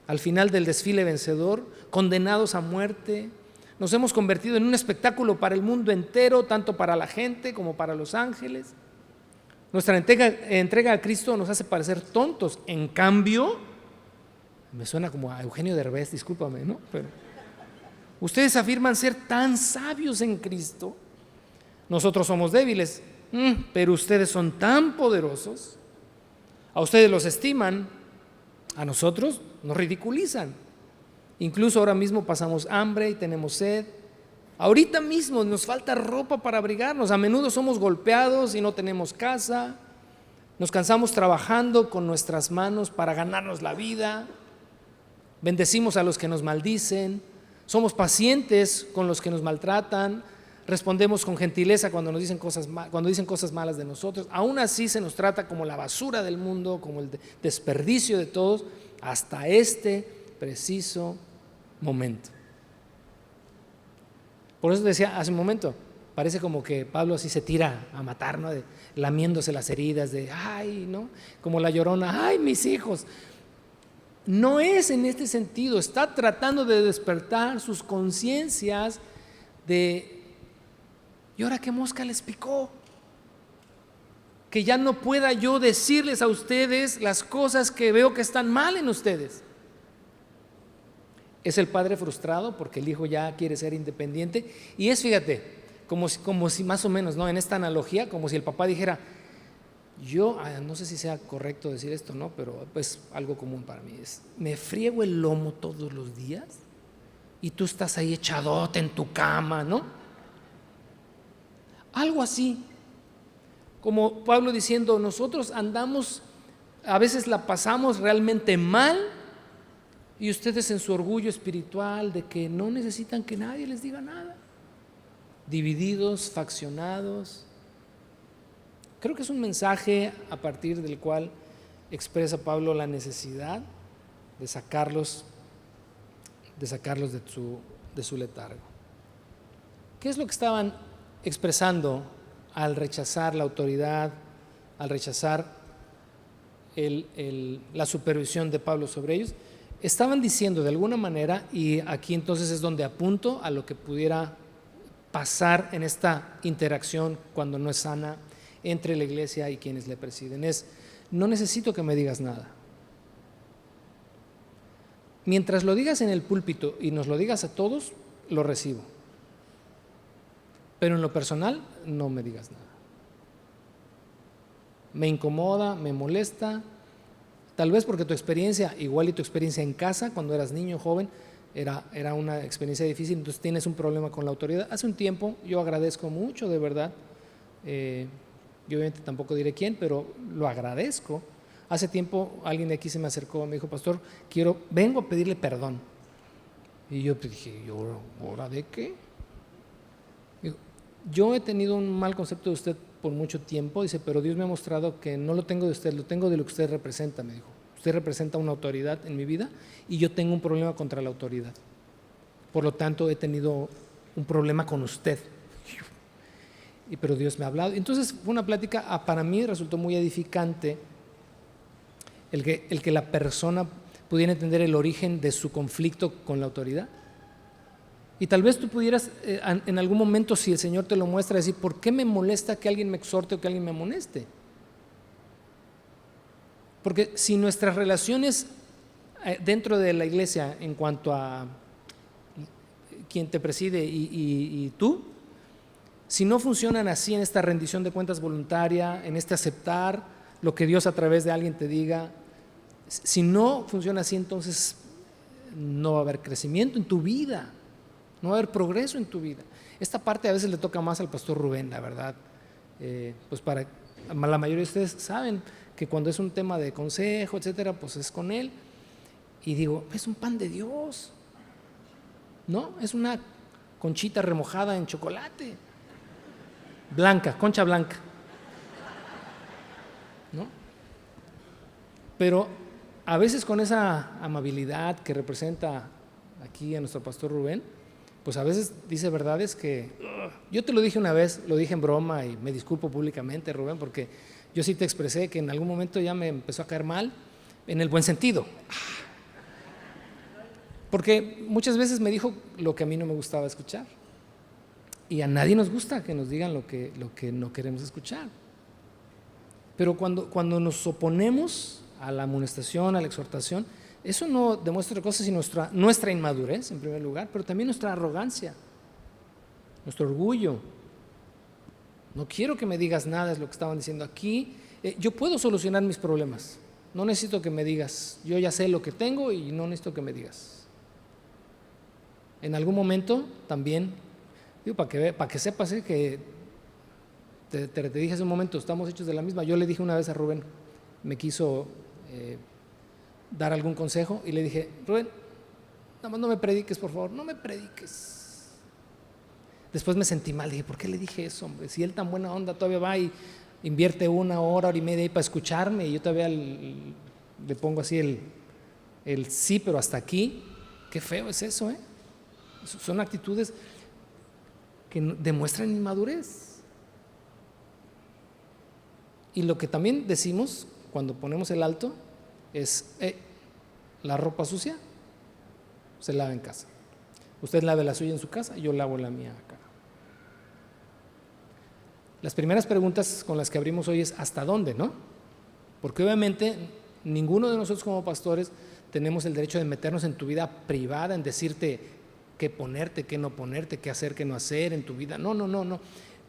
al final del desfile vencedor, condenados a muerte. Nos hemos convertido en un espectáculo para el mundo entero, tanto para la gente como para los ángeles. Nuestra entrega a Cristo nos hace parecer tontos. En cambio, me suena como a Eugenio Derbez, discúlpame, ¿no? Pero ustedes afirman ser tan sabios en Cristo. Nosotros somos débiles, pero ustedes son tan poderosos. A ustedes los estiman, a nosotros nos ridiculizan. Incluso ahora mismo pasamos hambre y tenemos sed. Ahorita mismo nos falta ropa para abrigarnos. A menudo somos golpeados y no tenemos casa. Nos cansamos trabajando con nuestras manos para ganarnos la vida. Bendecimos a los que nos maldicen. Somos pacientes con los que nos maltratan. Respondemos con gentileza cuando dicen cosas malas de nosotros. Aún así se nos trata como la basura del mundo, como el desperdicio de todos, hasta este preciso momento. Por eso decía hace un momento, parece como que Pablo así se tira a matar, ¿no? Lamiéndose las heridas ¿no? Como la Llorona, mis hijos. No es en este sentido, está tratando de despertar sus conciencias ¿y ahora qué mosca les picó? Que ya no pueda yo decirles a ustedes las cosas que veo que están mal en ustedes. Es el padre frustrado porque el hijo ya quiere ser independiente. Y fíjate, como si más o menos, ¿no? En esta analogía, como si el papá dijera: yo, no sé si sea correcto decir esto, ¿no? Pero pues algo común para mí es: me friego el lomo todos los días y tú estás ahí echadote en tu cama, ¿no? Algo así, como Pablo diciendo: nosotros andamos, a veces la pasamos realmente mal, y ustedes en su orgullo espiritual de que no necesitan que nadie les diga nada, divididos, faccionados. Creo que es un mensaje a partir del cual expresa Pablo la necesidad de sacarlos de su letargo. ¿Qué es lo que estaban expresando al rechazar la autoridad, al rechazar la supervisión de Pablo sobre ellos? Estaban diciendo de alguna manera, y aquí entonces es donde apunto a lo que pudiera pasar en esta interacción cuando no es sana entre la iglesia y quienes le presiden, no necesito que me digas nada. Mientras lo digas en el púlpito y nos lo digas a todos, lo recibo. Pero en lo personal, no me digas nada. Me incomoda, me molesta. Tal vez porque tu experiencia, igual y tu experiencia en casa, cuando eras niño, joven, era una experiencia difícil, entonces tienes un problema con la autoridad. Hace un tiempo yo agradezco mucho, de verdad, yo obviamente tampoco diré quién, pero lo agradezco. Hace tiempo alguien de aquí se me acercó y me dijo: pastor, vengo a pedirle perdón. Y yo dije: ¿ahora de qué? Digo: yo he tenido un mal concepto de usted por mucho tiempo, dice, pero Dios me ha mostrado que no lo tengo de usted, lo tengo de lo que usted representa, me dijo. Usted representa una autoridad en mi vida y yo tengo un problema contra la autoridad. Por lo tanto, he tenido un problema con usted. Pero Dios me ha hablado. Entonces fue una plática, para mí resultó muy edificante, el que la persona pudiera entender el origen de su conflicto con la autoridad. Y tal vez tú pudieras en algún momento, si el Señor te lo muestra, decir, ¿por qué me molesta que alguien me exhorte o que alguien me amoneste? Porque si nuestras relaciones dentro de la iglesia, en cuanto a quien te preside y tú, si no funcionan así en esta rendición de cuentas voluntaria, en este aceptar lo que Dios a través de alguien te diga, si no funciona así, entonces no va a haber crecimiento en tu vida, no va a haber progreso en tu vida. Esta parte a veces le toca más al pastor Rubén, la verdad. Pues para la mayoría de ustedes saben que cuando es un tema de consejo, etcétera, pues es con él. Y digo, es un pan de Dios, ¿no? Es una conchita remojada en chocolate, blanca, concha blanca, ¿no? Pero a veces con esa amabilidad que representa aquí a nuestro pastor Rubén, pues a veces dice verdades que yo te lo dije una vez, lo dije en broma y me disculpo públicamente, Rubén, porque yo sí te expresé que en algún momento ya me empezó a caer mal, en el buen sentido, porque muchas veces me dijo lo que a mí no me gustaba escuchar, y a nadie nos gusta que nos digan lo que no queremos escuchar. Pero cuando nos oponemos a la amonestación, a la exhortación, eso no demuestra otra cosa sino nuestra inmadurez, en primer lugar, pero también nuestra arrogancia, nuestro orgullo. No quiero que me digas nada, es lo que estaban diciendo aquí. Yo puedo solucionar mis problemas, no necesito que me digas, yo ya sé lo que tengo y no necesito que me digas. En algún momento también, digo, para que sepas que te dije hace un momento, estamos hechos de la misma. Yo le dije una vez a Rubén, me quiso dar algún consejo y le dije, Rubén, nada más no me prediques, por favor, no me prediques. Después me sentí mal, dije, ¿por qué le dije eso, hombre? Si él tan buena onda todavía va y invierte una hora y media ahí para escucharme y yo todavía le pongo así el sí, pero hasta aquí. Qué feo es eso, Son actitudes que demuestran inmadurez. Y lo que también decimos cuando ponemos el alto es, la ropa sucia se lava en casa. Usted lave la suya en su casa, yo lavo la mía acá. Las primeras preguntas con las que abrimos hoy es ¿hasta dónde, no? Porque obviamente ninguno de nosotros como pastores tenemos el derecho de meternos en tu vida privada, en decirte qué ponerte, qué no ponerte, qué hacer, qué no hacer en tu vida. No.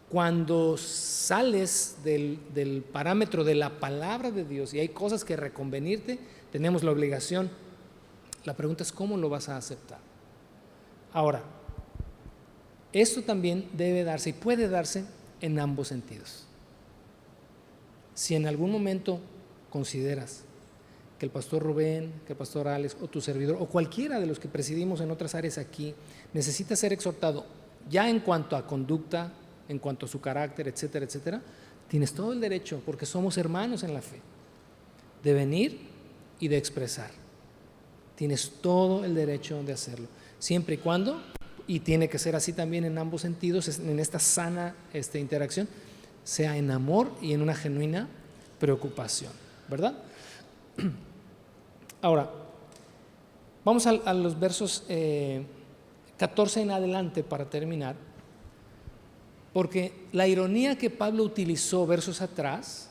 Cuando sales del parámetro de la palabra de Dios y hay cosas que reconvenirte, tenemos la obligación. La pregunta es ¿cómo lo vas a aceptar? Ahora, esto también debe darse y puede darse en ambos sentidos. Si en algún momento consideras que el pastor Rubén, que el pastor Alex o tu servidor o cualquiera de los que presidimos en otras áreas aquí necesita ser exhortado ya en cuanto a conducta, en cuanto a su carácter, etcétera, etcétera, tienes todo el derecho, porque somos hermanos en la fe, de venir y de expresar. Tienes todo el derecho de hacerlo, siempre y cuando, y tiene que ser así también en ambos sentidos, en esta sana interacción, sea en amor y en una genuina preocupación, ¿verdad? Ahora, vamos a los versos 14 en adelante para terminar, porque la ironía que Pablo utilizó versos atrás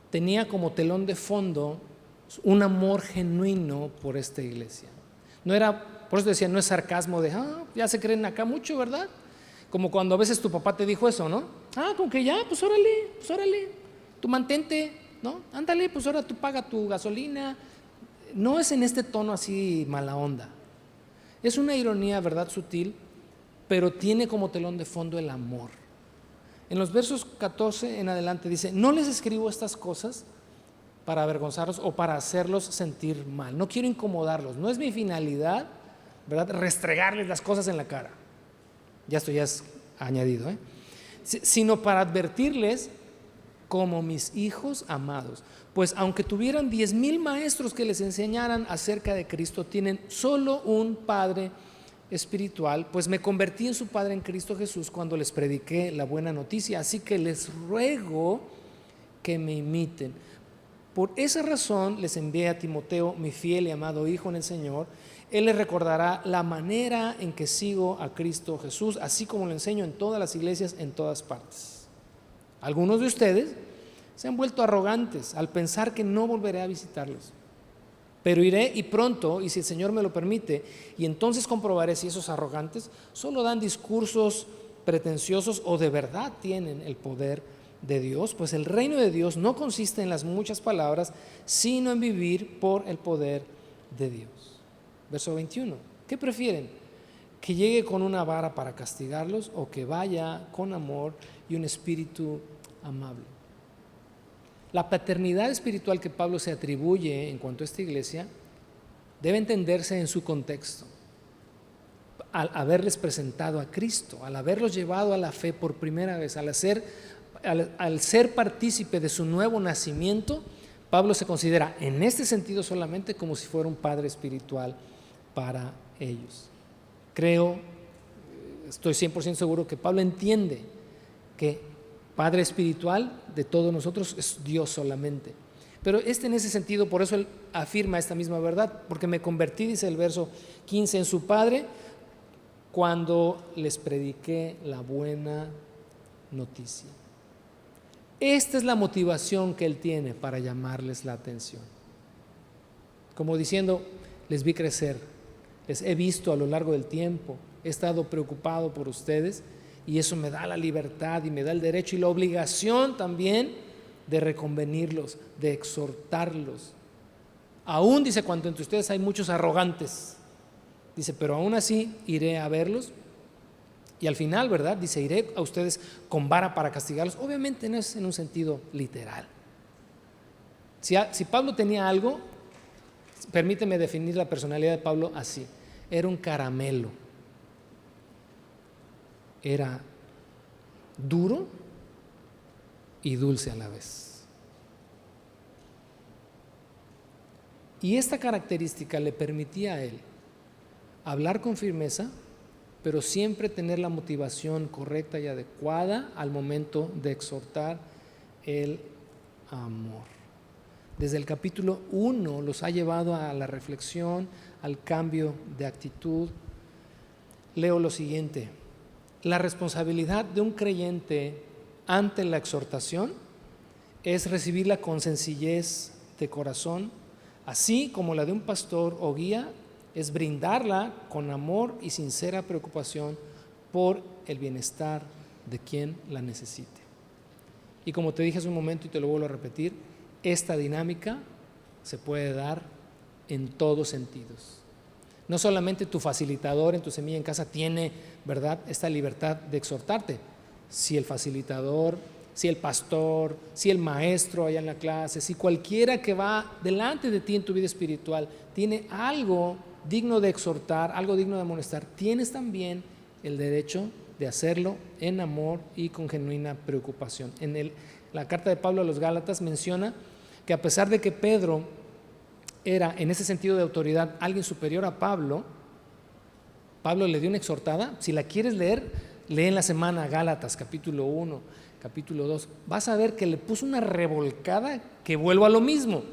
tenía como telón de fondo un amor genuino por esta iglesia. No era, por eso decía, no es sarcasmo de, ya se creen acá mucho, ¿verdad? Como cuando a veces tu papá te dijo eso, ¿no? Como que ya, pues órale, tú mantente, ¿no? Ándale, pues ahora tú paga tu gasolina. No es en este tono así mala onda. Es una ironía, ¿verdad? Sutil, pero tiene como telón de fondo el amor. En los versos 14 en adelante dice, no les escribo estas cosas para avergonzarlos o para hacerlos sentir mal. No quiero incomodarlos. No es mi finalidad, ¿verdad?, restregarles las cosas en la cara. Ya esto ya es añadido, sino para advertirles como mis hijos amados. Pues aunque tuvieran 10,000 maestros que les enseñaran acerca de Cristo, tienen solo un Padre espiritual, pues me convertí en su Padre en Cristo Jesús cuando les prediqué la buena noticia. Así que les ruego que me imiten. Por esa razón les envié a Timoteo, mi fiel y amado hijo en el Señor. Él les recordará la manera en que sigo a Cristo Jesús, así como lo enseño en todas las iglesias, en todas partes. Algunos de ustedes se han vuelto arrogantes al pensar que no volveré a visitarlos. Pero iré y pronto, y si el Señor me lo permite, y entonces comprobaré si esos arrogantes solo dan discursos pretenciosos o de verdad tienen el poder de Dios, pues el reino de Dios no consiste en las muchas palabras, sino en vivir por el poder de Dios. Verso 21. ¿Qué prefieren? ¿Que llegue con una vara para castigarlos o que vaya con amor y un espíritu amable? La paternidad espiritual que Pablo se atribuye en cuanto a esta iglesia debe entenderse en su contexto. Al haberles presentado a Cristo, al haberlos llevado a la fe por primera vez, al ser partícipe de su nuevo nacimiento, Pablo se considera en este sentido solamente como si fuera un padre espiritual para ellos. Estoy 100% seguro que Pablo entiende que Padre espiritual de todos nosotros es Dios solamente. Pero en ese sentido, por eso él afirma esta misma verdad, porque me convertí, dice el verso 15, en su Padre cuando les prediqué la buena noticia. Esta es la motivación que él tiene para llamarles la atención. Como diciendo, les vi crecer, les he visto a lo largo del tiempo, he estado preocupado por ustedes y eso me da la libertad y me da el derecho y la obligación también de reconvenirlos, de exhortarlos. Aún, dice, cuando entre ustedes hay muchos arrogantes, dice, pero aún así iré a verlos. Y al final, ¿verdad? Dice, iré a ustedes con vara para castigarlos. Obviamente no es en un sentido literal. Si Pablo tenía algo, permíteme definir la personalidad de Pablo así: era un caramelo. Era duro y dulce a la vez. Y esta característica le permitía a él hablar con firmeza, pero siempre tener la motivación correcta y adecuada al momento de exhortar el amor. Desde el capítulo 1 los ha llevado a la reflexión, al cambio de actitud. Leo lo siguiente: la responsabilidad de un creyente ante la exhortación es recibirla con sencillez de corazón, así como la de un pastor o guía es brindarla con amor y sincera preocupación por el bienestar de quien la necesite. Y como te dije hace un momento y te lo vuelvo a repetir, esta dinámica se puede dar en todos sentidos. No solamente tu facilitador en tu semilla en casa tiene, ¿verdad?, esta libertad de exhortarte. Si el facilitador, si el pastor, si el maestro allá en la clase, si cualquiera que va delante de ti en tu vida espiritual tiene algo digno de exhortar, algo digno de amonestar, tienes también el derecho de hacerlo en amor y con genuina preocupación. La carta de Pablo a los Gálatas menciona que a pesar de que Pedro era en ese sentido de autoridad alguien superior a Pablo, Pablo le dio una exhortada. Si la quieres leer, lee en la semana Gálatas capítulo 1, capítulo 2, vas a ver que le puso una revolcada que vuelvo a lo mismo.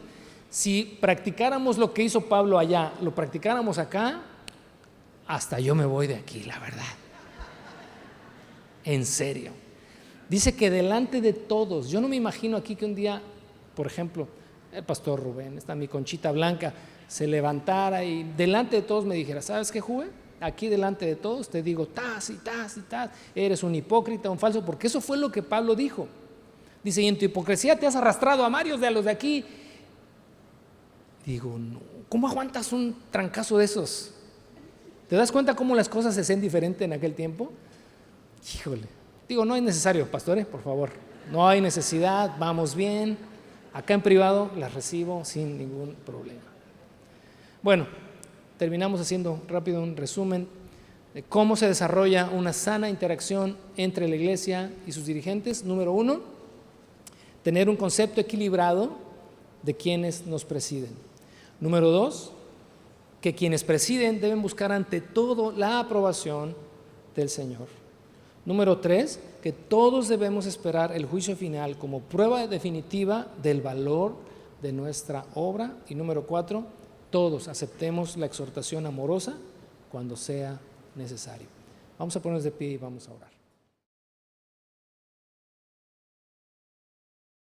Si practicáramos lo que hizo Pablo allá, lo practicáramos acá, hasta yo me voy de aquí, la verdad. En serio. Dice que delante de todos, yo no me imagino aquí que un día, por ejemplo, el pastor Rubén, está mi Conchita Blanca, se levantara y delante de todos me dijera, ¿sabes qué, Juve? Aquí delante de todos te digo, tas y tas y tas, eres un hipócrita, un falso, porque eso fue lo que Pablo dijo. Dice, y en tu hipocresía te has arrastrado a varios de los de aquí. Digo, no, ¿cómo aguantas un trancazo de esos? ¿Te das cuenta cómo las cosas se hacen diferente en aquel tiempo? Híjole, digo, no es necesario, pastores, por favor, no hay necesidad, vamos bien, acá en privado las recibo sin ningún problema. Bueno, terminamos haciendo rápido un resumen de cómo se desarrolla una sana interacción entre la iglesia y sus dirigentes. Número 1, tener un concepto equilibrado de quienes nos presiden. Número 2, que quienes presiden deben buscar ante todo la aprobación del Señor. Número 3, que todos debemos esperar el juicio final como prueba definitiva del valor de nuestra obra. Y número 4, todos aceptemos la exhortación amorosa cuando sea necesario. Vamos a ponernos de pie y vamos a orar.